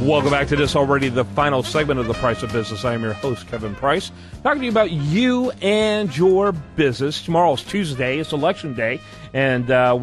Welcome back to this already the final segment of The Price of Business. I am your host, Kevin Price, talking to you about you and your business. Tomorrow's Tuesday. It's election day, and I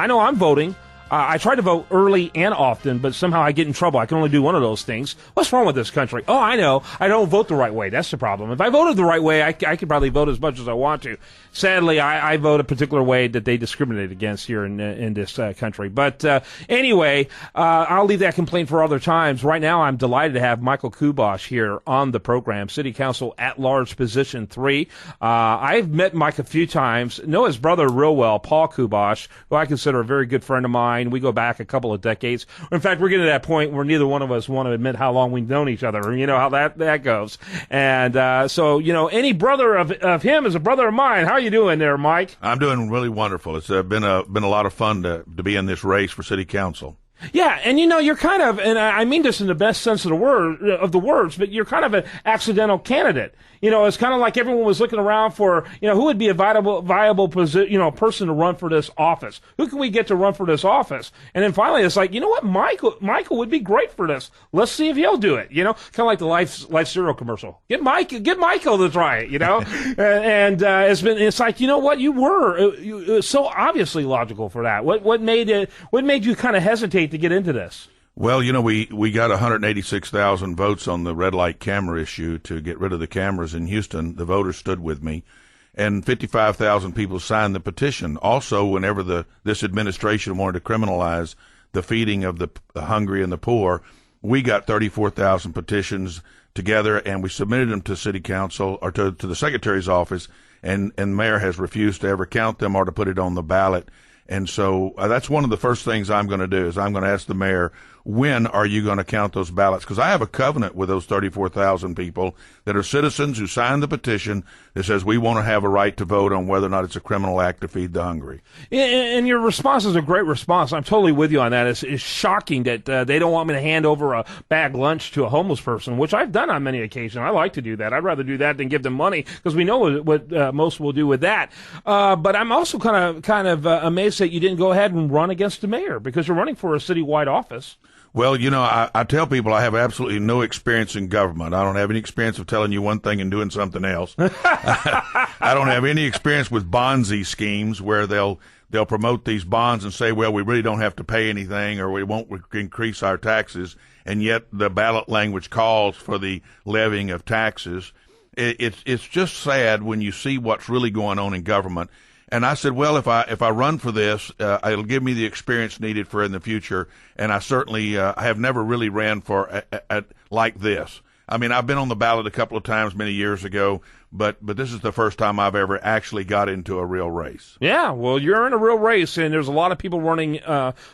know I'm voting. I try to vote early and often, but somehow I get in trouble. I can only do one of those things. What's wrong with this country? Oh, I know. I don't vote the right way. That's the problem. If I voted the right way, I could probably vote as much as I want to. Sadly, I vote a particular way that they discriminate against here in this country. But anyway, I'll leave that complaint for other times. Right now, I'm delighted to have Michael Kubosh here on the program, City Council at-large position 3. I've met Mike a few times, know his brother real well, Paul Kubosh, who I consider a very good friend of mine. We go back a couple of decades. In fact, we're getting to that point where neither one of us want to admit how long we've known each other. You know how that goes. And so, any brother of him is a brother of mine. How are you doing there, Mike? I'm doing really wonderful. It's been a lot of fun to be in this race for City Council. Yeah, and you're kind of, and I mean this in the best sense of the words, but you're kind of an accidental candidate. It's kind of like everyone was looking around for, who would be a viable person to run for this office. Who can we get to run for this office? And then finally, it's like, you know what, Michael would be great for this. Let's see if he'll do it. Kind of like the Life cereal commercial. Get Michael to try it. And it's like, you know what, you were so obviously logical for that. What made you kind of hesitate to get into this? Well, we got 186,000 votes on the red light camera issue to get rid of the cameras in Houston. The voters stood with me, and 55,000 people signed the petition. Also, whenever this administration wanted to criminalize the feeding of the hungry and the poor, we got 34,000 petitions together, and we submitted them to City Council or to the Secretary's office, and the mayor has refused to ever count them or to put it on the ballot. And so that's one of the first things I'm going to do is I'm going to ask the mayor, when are you going to count those ballots? Because I have a covenant with those 34,000 people that are citizens who signed the petition that says we want to have a right to vote on whether or not it's a criminal act to feed the hungry. And your response is a great response. I'm totally with you on that. It's shocking that they don't want me to hand over a bag lunch to a homeless person, which I've done on many occasions. I like to do that. I'd rather do that than give them money because we know what most will do with that. But I'm also kind of amazed that you didn't go ahead and run against the mayor because you're running for a citywide office. Well, I tell people I have absolutely no experience in government. I don't have any experience of telling you one thing and doing something else. I don't have any experience with Bonzi schemes where they'll promote these bonds and say, well, we really don't have to pay anything or we won't increase our taxes, and yet the ballot language calls for the levying of taxes. It's just sad when you see what's really going on in government. And I said, well, if I run for this, it'll give me the experience needed for in the future. And I certainly have never really ran for like this. I mean, I've been on the ballot a couple of times many years ago, but this is the first time I've ever actually got into a real race. Yeah, well, you're in a real race, and there's a lot of people running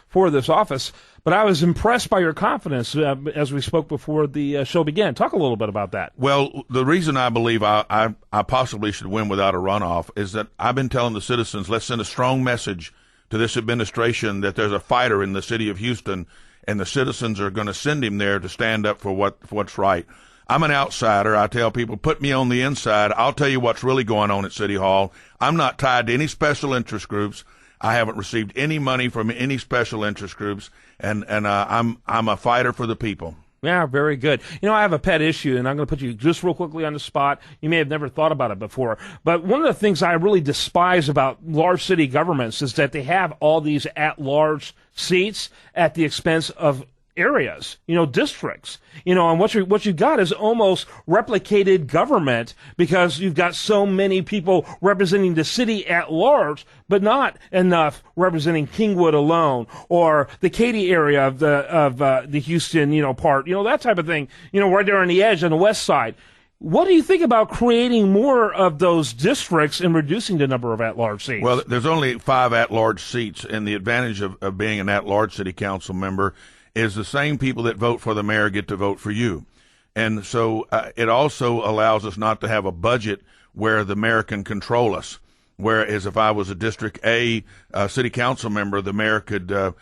for this office. But I was impressed by your confidence as we spoke before the show began. Talk a little bit about that. Well, the reason I believe I possibly should win without a runoff is that I've been telling the citizens, let's send a strong message to this administration that there's a fighter in the city of Houston, and the citizens are going to send him there to stand up for what's right. I'm an outsider. I tell people, put me on the inside. I'll tell you what's really going on at City Hall. I'm not tied to any special interest groups. I haven't received any money from any special interest groups, and I'm a fighter for the people. Yeah, very good. I have a pet issue, and I'm going to put you just real quickly on the spot. You may have never thought about it before, but one of the things I really despise about large city governments is that they have all these at-large seats at the expense of areas, districts, and what you got is almost replicated government because you've got so many people representing the city at large, but not enough representing Kingwood alone or the Katy area of the Houston, part, that type of thing, right there on the edge on the west side. What do you think about creating more of those districts and reducing the number of at-large seats? Well, there's only 5 at-large seats, and the advantage of being an at-large city council member is the same people that vote for the mayor get to vote for you. And so it also allows us not to have a budget where the mayor can control us. Whereas if I was a District A city council member, the mayor could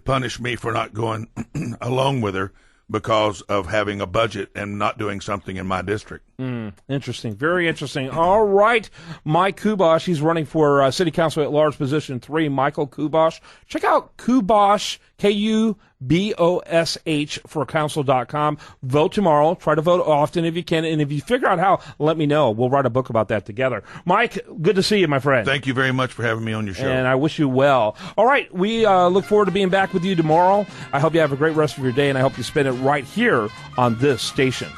punish me for not going along with her because of having a budget and not doing something in my district. Interesting. Very interesting. All right. Mike Kubosh, he's running for City Council at Large, Position 3. Michael Kubosh. Check out Kubosh, Kubosh for council.com. Vote tomorrow. Try to vote often if you can. And if you figure out how, let me know. We'll write a book about that together. Mike, good to see you, my friend. Thank you very much for having me on your show. And I wish you well. All right. We look forward to being back with you tomorrow. I hope you have a great rest of your day, and I hope you spend it right here on this station.